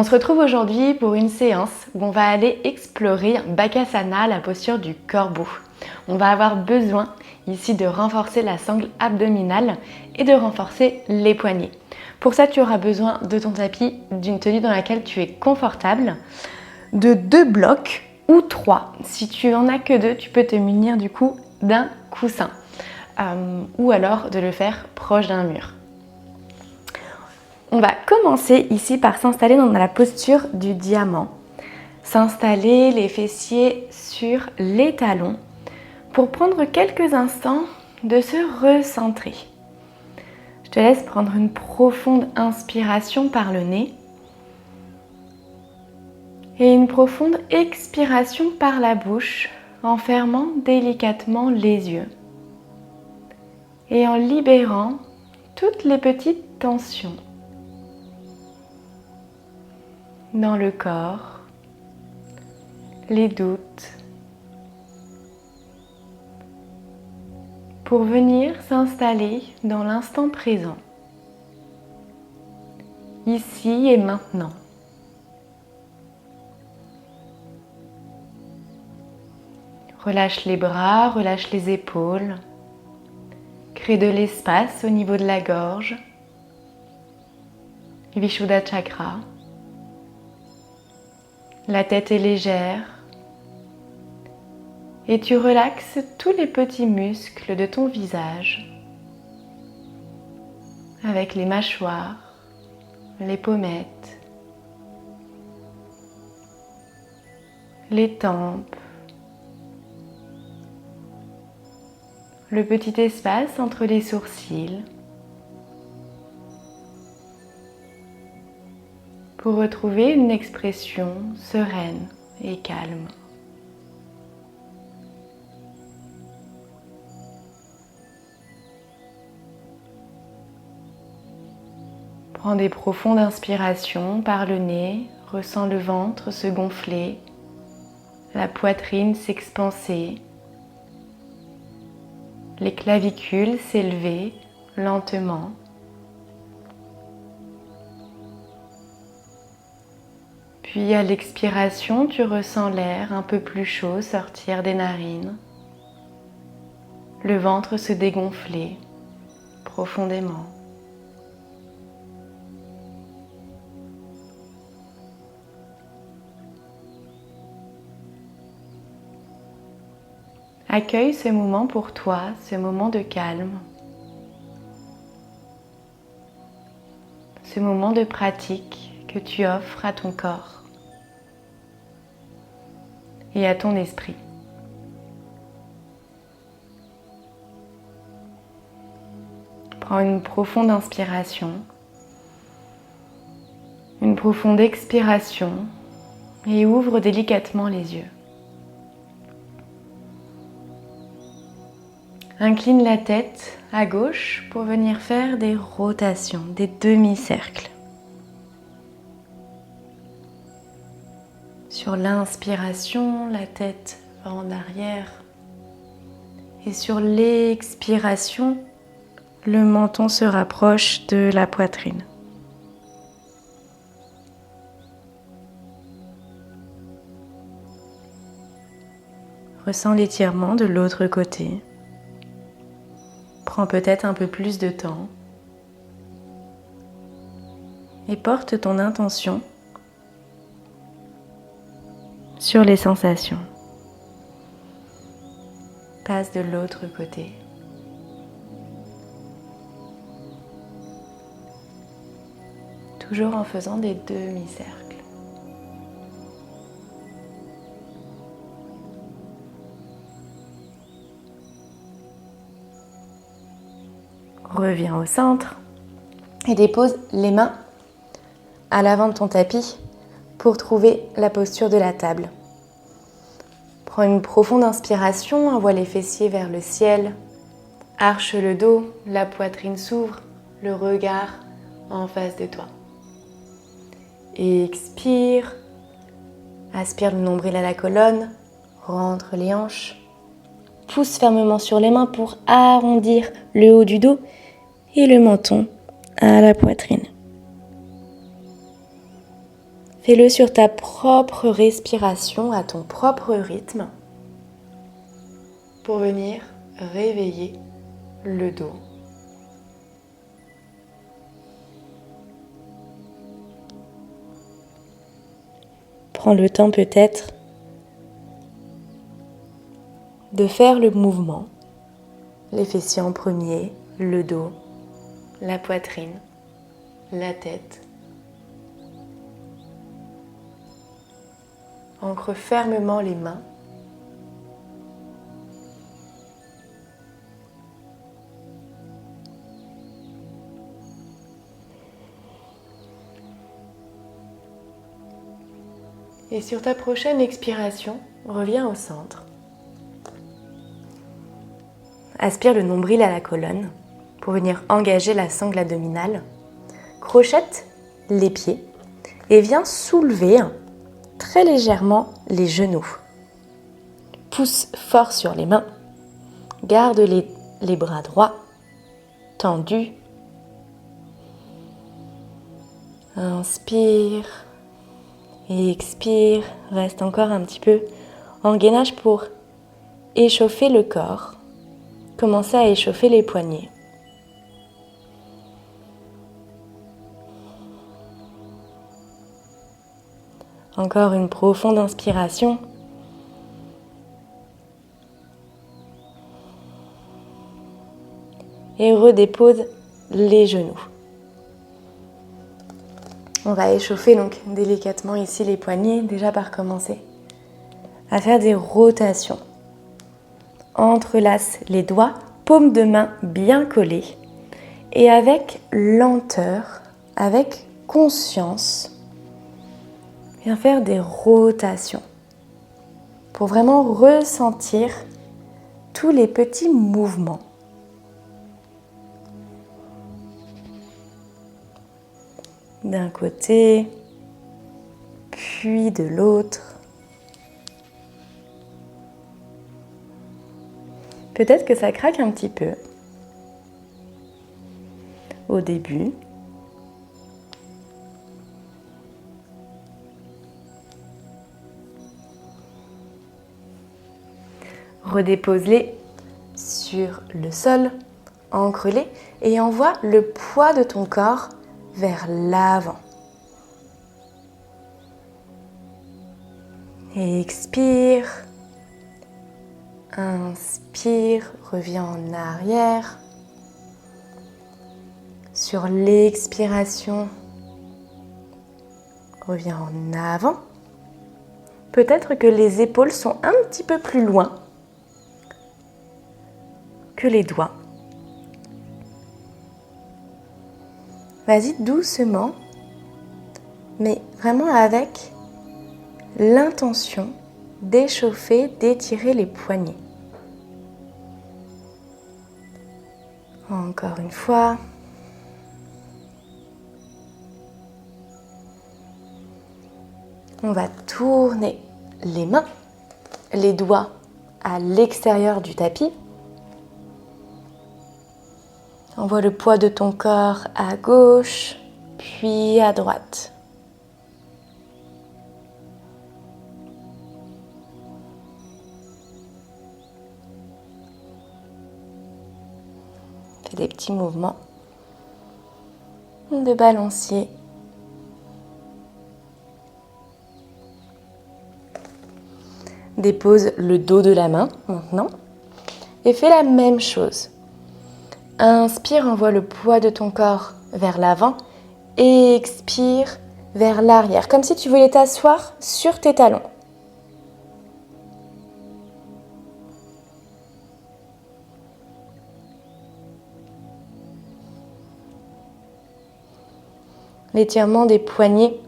On se retrouve aujourd'hui pour une séance où on va aller explorer Bakasana, la posture du corbeau. On va avoir besoin ici de renforcer la sangle abdominale et de renforcer les poignets. Pour ça, tu auras besoin de ton tapis, d'une tenue dans laquelle tu es confortable, de 2 blocs ou 3. Si tu n'en as que 2, tu peux te munir du coup d'un coussin ou alors de le faire proche d'un mur. On va commencer ici par s'installer dans la posture du diamant. S'installer les fessiers sur les talons pour prendre quelques instants de se recentrer. Je te laisse prendre une profonde inspiration par le nez et une profonde expiration par la bouche en fermant délicatement les yeux et en libérant toutes les petites tensions dans le corps, les doutes, pour venir s'installer dans l'instant présent, ici et maintenant. Relâche les bras, relâche les épaules, crée de l'espace au niveau de la gorge, Vishuddha Chakra. La tête est légère et tu relaxes tous les petits muscles de ton visage avec les mâchoires, les pommettes, les tempes, le petit espace entre les sourcils pour retrouver une expression sereine et calme. Prends des profondes inspirations par le nez, ressens le ventre se gonfler, la poitrine s'expanser, les clavicules s'élever lentement. Puis à l'expiration, tu ressens l'air un peu plus chaud sortir des narines, le ventre se dégonfler profondément. Accueille ce moment pour toi, ce moment de calme, ce moment de pratique que tu offres à ton corps et à ton esprit. Prends une profonde inspiration, une profonde expiration et ouvre délicatement les yeux. Incline la tête à gauche pour venir faire des rotations, des demi-cercles. Sur l'inspiration, la tête va en arrière et sur l'expiration, le menton se rapproche de la poitrine. Ressens l'étirement de l'autre côté. Prends peut-être un peu plus de temps et porte ton intention sur les sensations. Passe de l'autre côté. Toujours en faisant des demi-cercles. Reviens au centre et dépose les mains à l'avant de ton tapis pour trouver la posture de la table. Prends une profonde inspiration, envoie les fessiers vers le ciel, arche le dos, la poitrine s'ouvre, le regard en face de toi. Expire, aspire le nombril à la colonne, rentre les hanches, pousse fermement sur les mains pour arrondir le haut du dos et le menton à la poitrine. Fais-le sur ta propre respiration, à ton propre rythme, pour venir réveiller le dos. Prends le temps peut-être de faire le mouvement, les fessiers en premier, le dos, la poitrine, la tête. Ancre fermement les mains. Et sur ta prochaine expiration, reviens au centre. Aspire le nombril à la colonne pour venir engager la sangle abdominale. Crochette les pieds et viens soulever très légèrement les genoux. Pousse fort sur les mains. Garde les bras droits, tendus. Inspire et expire. Reste encore un petit peu en gainage pour échauffer le corps. Commencez à échauffer les poignets. Encore une profonde inspiration. Et redépose les genoux. On va échauffer donc délicatement ici les poignets, déjà par commencer à faire des rotations. Entrelace les doigts, paume de main bien collées et avec lenteur, avec conscience, viens faire des rotations pour vraiment ressentir tous les petits mouvements. D'un côté, puis de l'autre. Peut-être que ça craque un petit peu au début. Redépose-les sur le sol, ancre-les et envoie le poids de ton corps vers l'avant. Expire. Inspire, reviens en arrière. Sur l'expiration, reviens en avant. Peut-être que les épaules sont un petit peu plus loin que les doigts. Vas-y doucement, mais vraiment avec l'intention d'échauffer, d'étirer les poignets. Encore une fois. On va tourner les mains, les doigts à l'extérieur du tapis. Envoie le poids de ton corps à gauche, puis à droite. Fais des petits mouvements de balancier. Dépose le dos de la main maintenant et fais la même chose. Inspire, envoie le poids de ton corps vers l'avant et expire vers l'arrière, comme si tu voulais t'asseoir sur tes talons. L'étirement des poignets,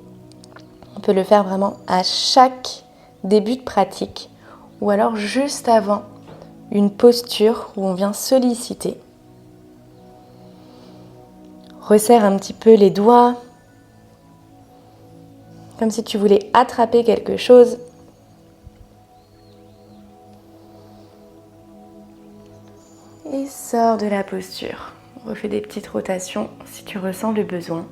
on peut le faire vraiment à chaque début de pratique ou alors juste avant une posture où on vient solliciter. Resserre un petit peu les doigts, comme si tu voulais attraper quelque chose. Et sors de la posture. Refais des petites rotations si tu ressens le besoin.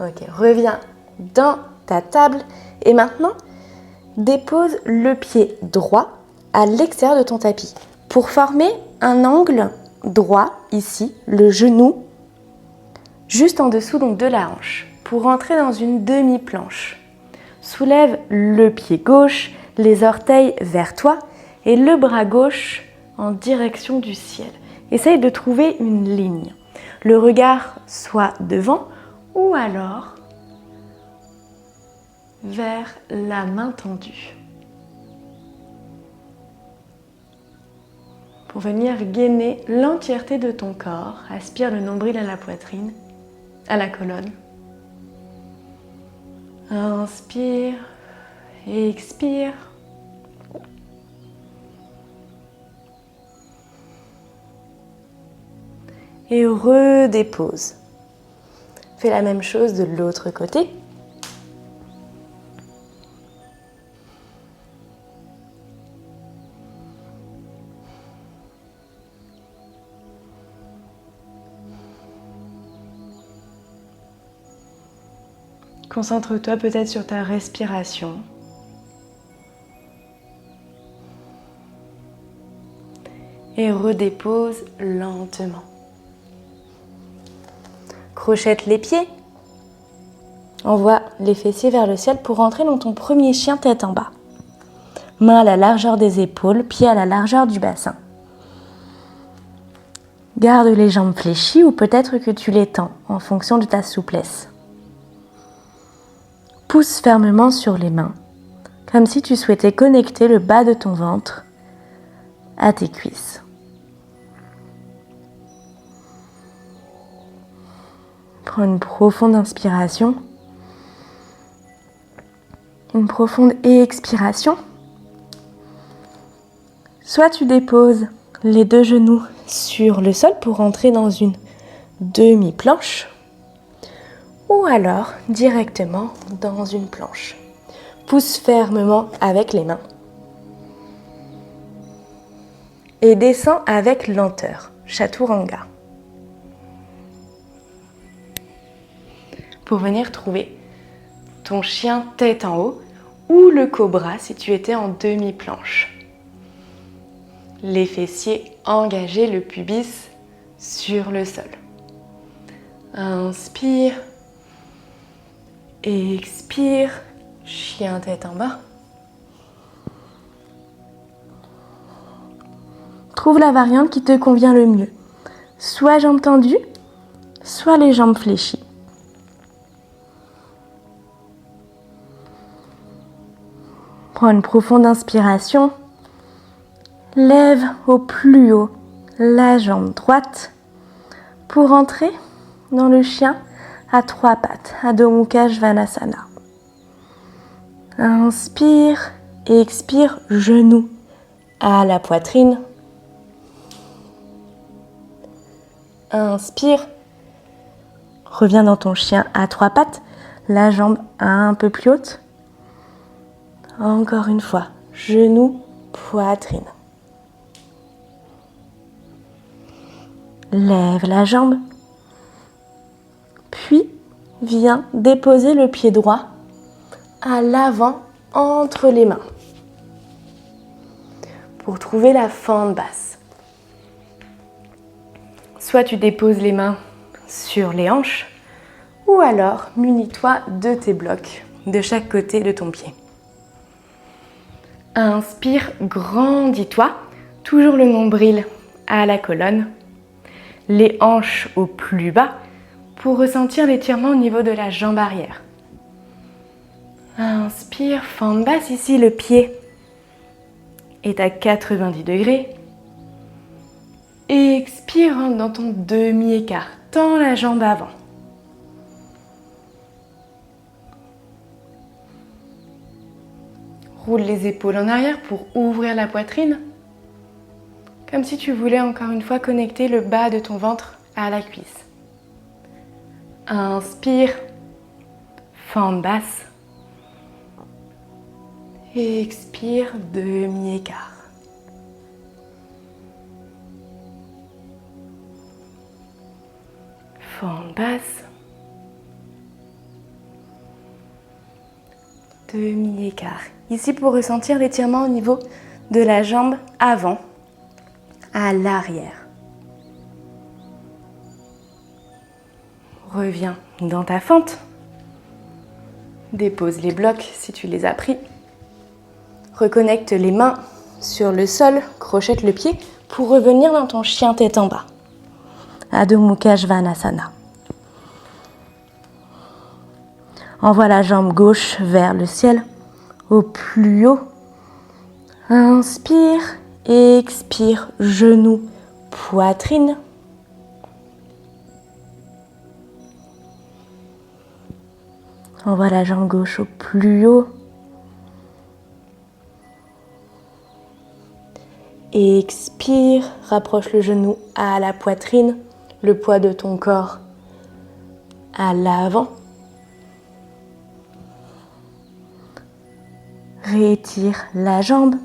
Ok, reviens dans ta table et maintenant, dépose le pied droit à l'extérieur de ton tapis pour former un angle droit ici, le genou, juste en dessous donc de la hanche, pour entrer dans une demi-planche. Soulève le pied gauche, les orteils vers toi et le bras gauche en direction du ciel. Essaye de trouver une ligne. Le regard soit devant ou alors vers la main tendue. Pour venir gainer l'entièreté de ton corps, aspire le nombril à la poitrine, à la colonne. Inspire et expire. Et redépose. Fais la même chose de l'autre côté. Concentre-toi peut-être sur ta respiration. Et redépose lentement. Crochette les pieds. Envoie les fessiers vers le ciel pour rentrer dans ton premier chien tête en bas. Mains à la largeur des épaules, pieds à la largeur du bassin. Garde les jambes fléchies ou peut-être que tu les tends en fonction de ta souplesse. Pousse fermement sur les mains, comme si tu souhaitais connecter le bas de ton ventre à tes cuisses. Prends une profonde inspiration, une profonde expiration. Soit tu déposes les deux genoux sur le sol pour entrer dans une demi-planche, ou alors directement dans une planche. Pousse fermement avec les mains. Et descends avec lenteur, Chaturanga. Pour venir trouver ton chien tête en haut ou le cobra si tu étais en demi-planche. Les fessiers engagés, le pubis sur le sol. Inspire. Expire. Chien tête en bas. Trouve la variante qui te convient le mieux. Soit jambes tendues, soit les jambes fléchies. Prends une profonde inspiration. Lève au plus haut la jambe droite pour entrer dans le chien à trois pattes, Adho Mukha Svanasana. Inspire et expire, genoux à la poitrine. Inspire, reviens dans ton chien à trois pattes, la jambe un peu plus haute. Encore une fois, genoux, poitrine. Lève la jambe, puis viens déposer le pied droit à l'avant entre les mains pour trouver la fente basse. Soit tu déposes les mains sur les hanches ou alors munis-toi de tes blocs de chaque côté de ton pied. Inspire, grandis-toi, toujours le nombril à la colonne. Les hanches au plus bas pour ressentir l'étirement au niveau de la jambe arrière. Inspire, fente basse, ici le pied est à 90 degrés. Expire, rentre dans ton demi-écart, tends la jambe avant. Roule les épaules en arrière pour ouvrir la poitrine. Comme si tu voulais encore une fois connecter le bas de ton ventre à la cuisse. Inspire, fente basse. Expire, demi-écart. Fente basse. demi-écart. Ici, pour ressentir l'étirement au niveau de la jambe avant à l'arrière. Reviens dans ta fente. Dépose les blocs si tu les as pris. Reconnecte les mains sur le sol, crochette le pied pour revenir dans ton chien tête en bas. Adho Mukha Svanasana. Envoie la jambe gauche vers le ciel, au plus haut. Inspire, expire, genou, poitrine. Envoie la jambe gauche au plus haut. Expire, rapproche le genou à la poitrine, le poids de ton corps à l'avant. Rétire la jambe,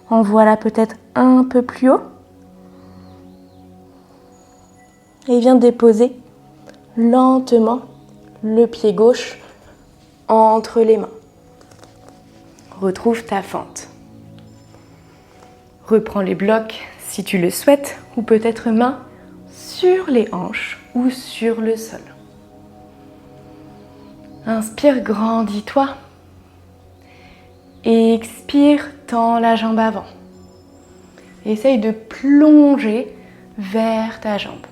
envoie-la peut-être un peu plus haut. Et viens déposer lentement le pied gauche entre les mains. Retrouve ta fente. Reprends les blocs si tu le souhaites, ou peut-être main sur les hanches ou sur le sol. Inspire, grandis-toi. Expire, tends la jambe avant. Essaye de plonger vers ta jambe.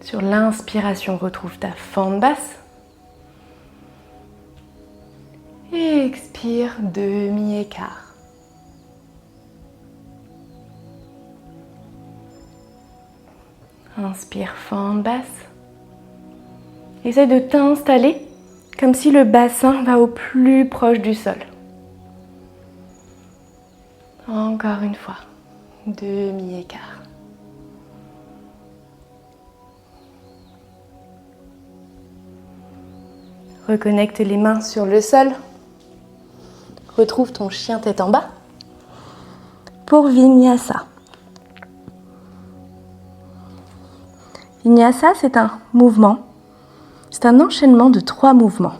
Sur l'inspiration, retrouve ta fente basse. Et expire, demi-écart. Inspire, fente basse. Essaye de t'installer comme si le bassin va au plus proche du sol. Encore une fois, demi-écart. Reconnecte les mains sur le sol. Retrouve ton chien tête en bas pour Vinyasa. Vinyasa, c'est un mouvement. C'est un enchaînement de 3 mouvements.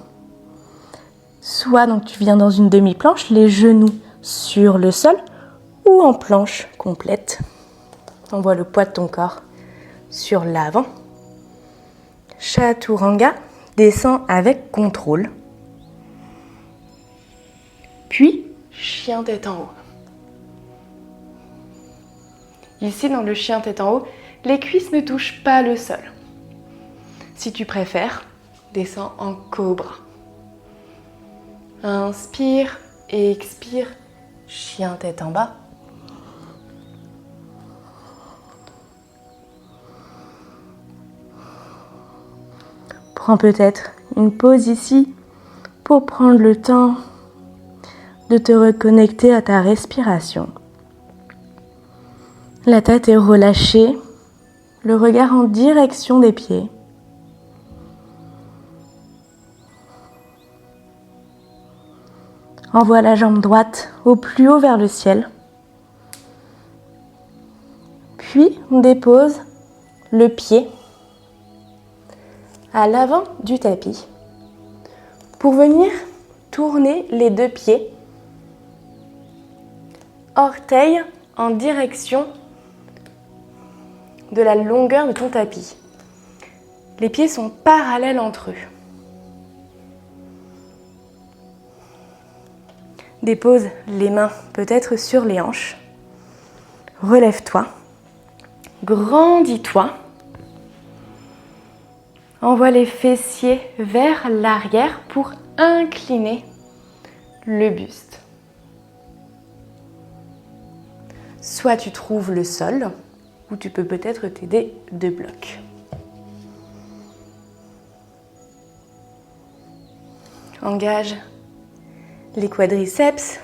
Soit donc tu viens dans une demi-planche, les genoux sur le sol, ou en planche complète. Envoie le poids de ton corps sur l'avant. Chaturanga, descends avec contrôle. Puis, chien tête en haut. Ici, dans le chien tête en haut, les cuisses ne touchent pas le sol. Si tu préfères, descends en cobra. Inspire, expire, chien tête en bas. Prends peut-être une pause ici pour prendre le temps de te reconnecter à ta respiration. La tête est relâchée, le regard en direction des pieds. Envoie la jambe droite au plus haut vers le ciel. Puis, on dépose le pied à l'avant du tapis pour venir tourner les 2 pieds, orteils en direction de la longueur de ton tapis. Les pieds sont parallèles entre eux. Dépose les mains peut-être sur les hanches. Relève-toi. Grandis-toi. Envoie les fessiers vers l'arrière pour incliner le buste. Soit tu trouves le sol, ou tu peux peut-être t'aider de blocs. Engage les quadriceps,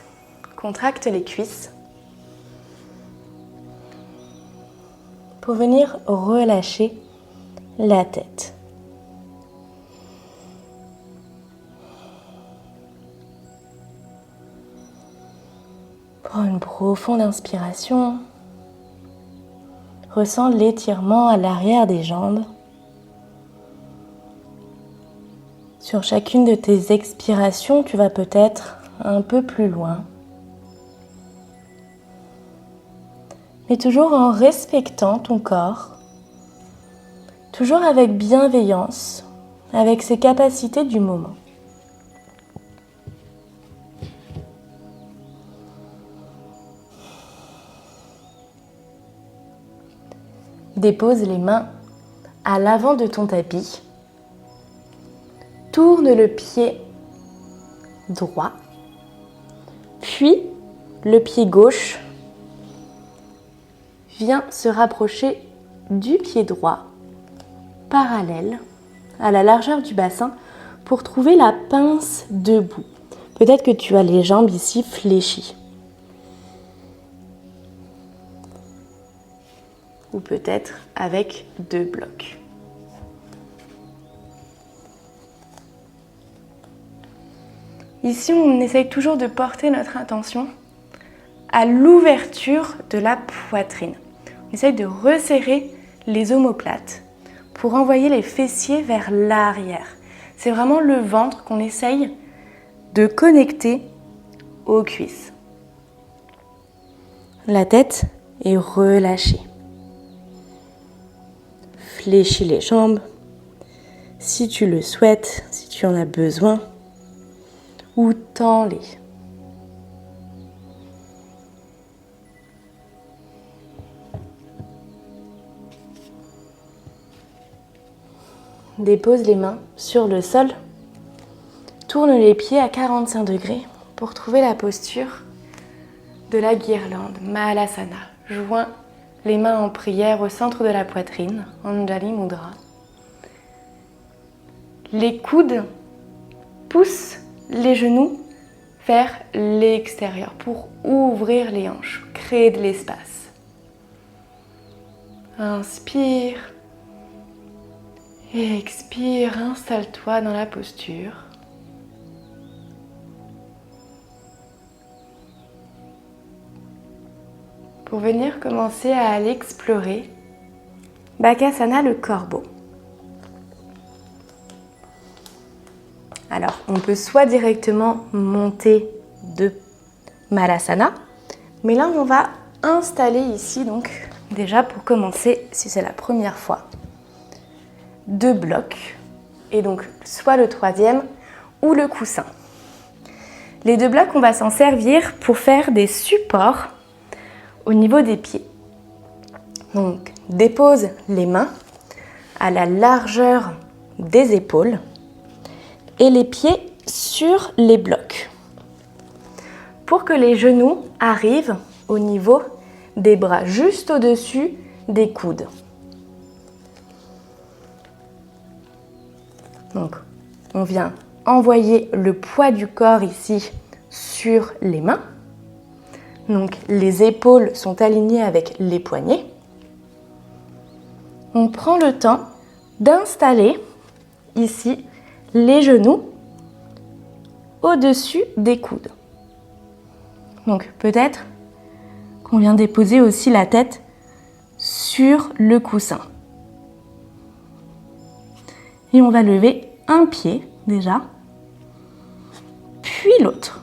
contracte les cuisses pour venir relâcher la tête. Prends une profonde inspiration. Ressens l'étirement à l'arrière des jambes. Sur chacune de tes expirations, tu vas peut-être un peu plus loin. Mais toujours en respectant ton corps, toujours avec bienveillance, avec ses capacités du moment. Dépose les mains à l'avant de ton tapis. Tourne le pied droit, puis le pied gauche vient se rapprocher du pied droit, parallèle à la largeur du bassin pour trouver la pince debout. Peut-être que tu as les jambes ici fléchies. Ou peut-être avec 2 blocs. Ici, on essaye toujours de porter notre intention à l'ouverture de la poitrine. On essaye de resserrer les omoplates pour envoyer les fessiers vers l'arrière. C'est vraiment le ventre qu'on essaye de connecter aux cuisses. La tête est relâchée. Fléchis les jambes si tu le souhaites, si tu en as besoin, ou tends-les. Dépose les mains sur le sol. Tourne les pieds à 45 degrés pour trouver la posture de la guirlande, Mahalasana. Joins les mains en prière au centre de la poitrine, Anjali Mudra. Les coudes poussent les genoux vers l'extérieur pour ouvrir les hanches, créer de l'espace. Inspire. Et expire, installe-toi dans la posture. Pour venir commencer à aller explorer Bakasana, le corbeau. Alors, on peut soit directement monter de Malasana, mais là, on va installer ici, donc, déjà pour commencer, si c'est la première fois, 2 blocs, et donc soit le 3e ou le coussin. Les 2 blocs, on va s'en servir pour faire des supports au niveau des pieds. Donc, dépose les mains à la largeur des épaules et les pieds sur les blocs pour que les genoux arrivent au niveau des bras, juste au-dessus des coudes. Donc, on vient envoyer le poids du corps ici sur les mains. Donc, les épaules sont alignées avec les poignets. On prend le temps d'installer ici les genoux au-dessus des coudes. Donc, peut-être qu'on vient déposer aussi la tête sur le coussin. Et on va lever un pied déjà, puis l'autre.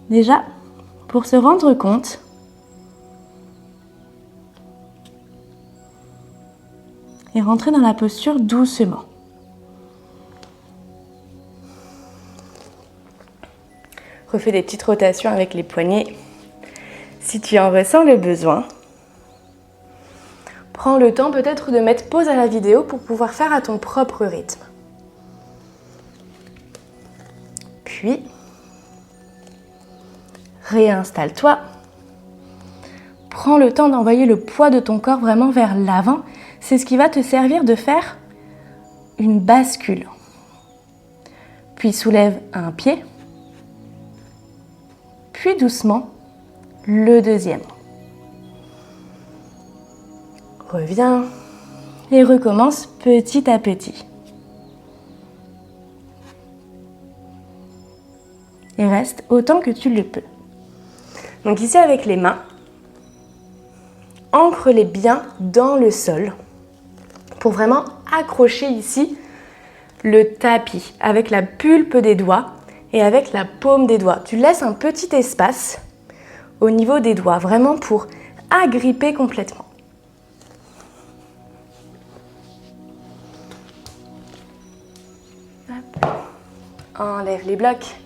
Déjà, pour se rendre compte et rentrer dans la posture doucement. Refais des petites rotations avec les poignets si tu en ressens le besoin. Prends le temps peut-être de mettre pause à la vidéo pour pouvoir faire à ton propre rythme. Puis, réinstalle-toi. Prends le temps d'envoyer le poids de ton corps vraiment vers l'avant. C'est ce qui va te servir de faire une bascule. Puis soulève un pied. Puis doucement, le deuxième. Reviens et recommence petit à petit. Et reste autant que tu le peux. Donc ici avec les mains, ancre-les bien dans le sol pour vraiment accrocher ici le tapis avec la pulpe des doigts et avec la paume des doigts. Tu laisses un petit espace au niveau des doigts, vraiment pour agripper complètement. Hop. Enlève les blocs.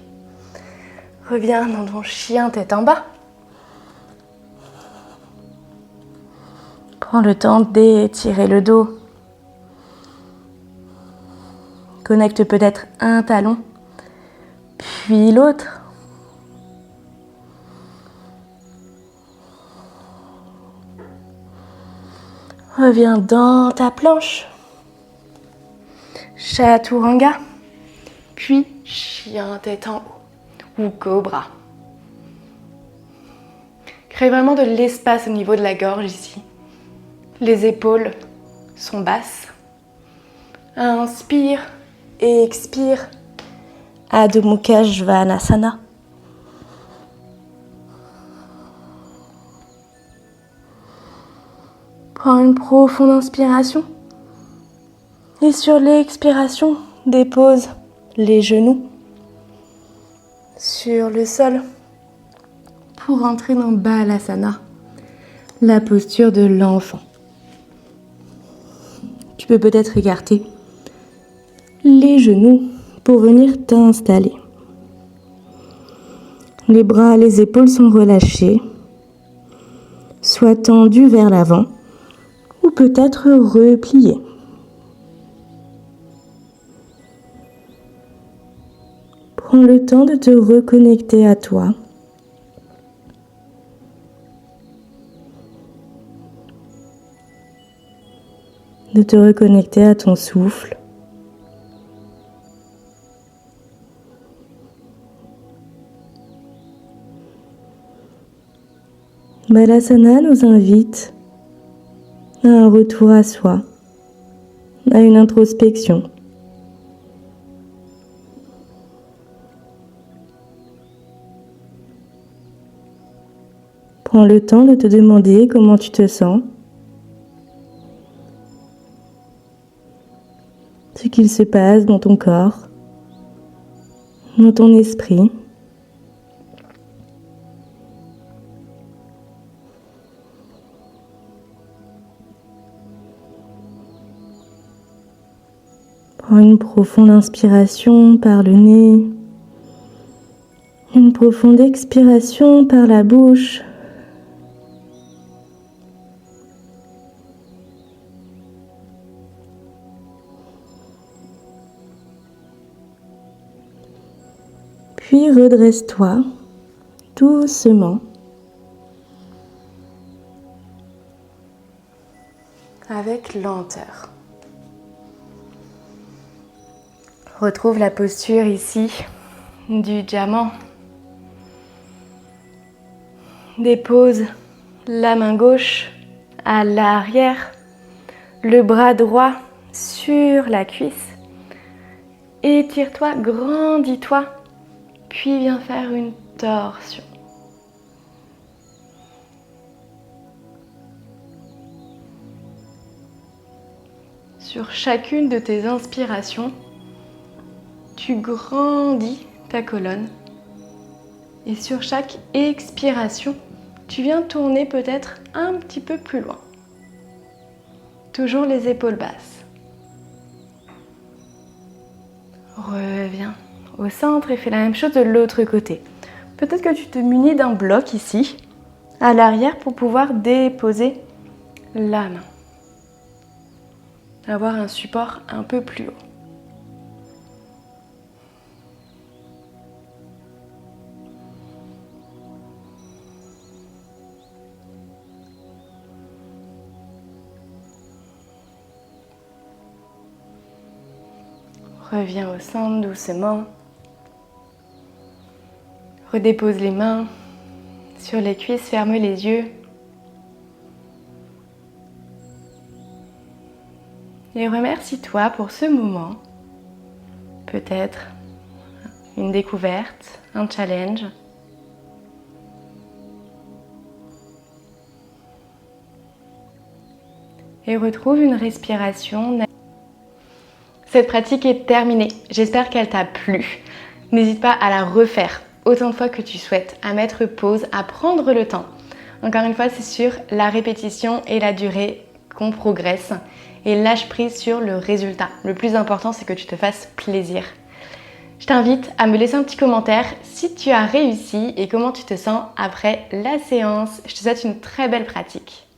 Reviens dans ton chien tête en bas. Prends le temps d'étirer le dos. Connecte peut-être un talon, puis l'autre. Reviens dans ta planche. Chaturanga, puis chien tête en haut ou cobra. Crée vraiment de l'espace au niveau de la gorge ici. Les épaules sont basses. Inspire et expire. Adho Mukha Svanasana. Prends une profonde inspiration. Et sur l'expiration, dépose les genoux sur le sol pour entrer dans Balasana, la posture de l'enfant. Tu peux peut-être écarter les genoux pour venir t'installer. Les bras, les épaules sont relâchés, soit tendus vers l'avant ou peut-être repliés. Prends le temps de te reconnecter à toi. De te reconnecter à ton souffle. Balasana nous invite à un retour à soi, à une introspection. Prends le temps de te demander comment tu te sens, ce qu'il se passe dans ton corps, dans ton esprit. Prends une profonde inspiration par le nez, une profonde expiration par la bouche. Puis redresse-toi doucement avec lenteur. Retrouve la posture ici du diamant. Dépose la main gauche à l'arrière, le bras droit sur la cuisse. Étire-toi, grandis-toi, puis viens faire une torsion. Sur chacune de tes inspirations, tu grandis ta colonne. Et sur chaque expiration, tu viens tourner peut-être un petit peu plus loin. Toujours les épaules basses. Reviens au centre et fais la même chose de l'autre côté. Peut-être que tu te munis d'un bloc ici, à l'arrière, pour pouvoir déposer la main. Avoir un support un peu plus haut. Reviens au centre doucement. Redépose les mains sur les cuisses, ferme les yeux. Et remercie-toi pour ce moment. Peut-être une découverte, un challenge. Et retrouve une respiration. Cette pratique est terminée. J'espère qu'elle t'a plu. N'hésite pas à la refaire autant de fois que tu souhaites, à mettre pause, à prendre le temps. Encore une fois, c'est sur la répétition et la durée qu'on progresse. Et lâche prise sur le résultat. Le plus important, c'est que tu te fasses plaisir. Je t'invite à me laisser un petit commentaire si tu as réussi et comment tu te sens après la séance. Je te souhaite une très belle pratique.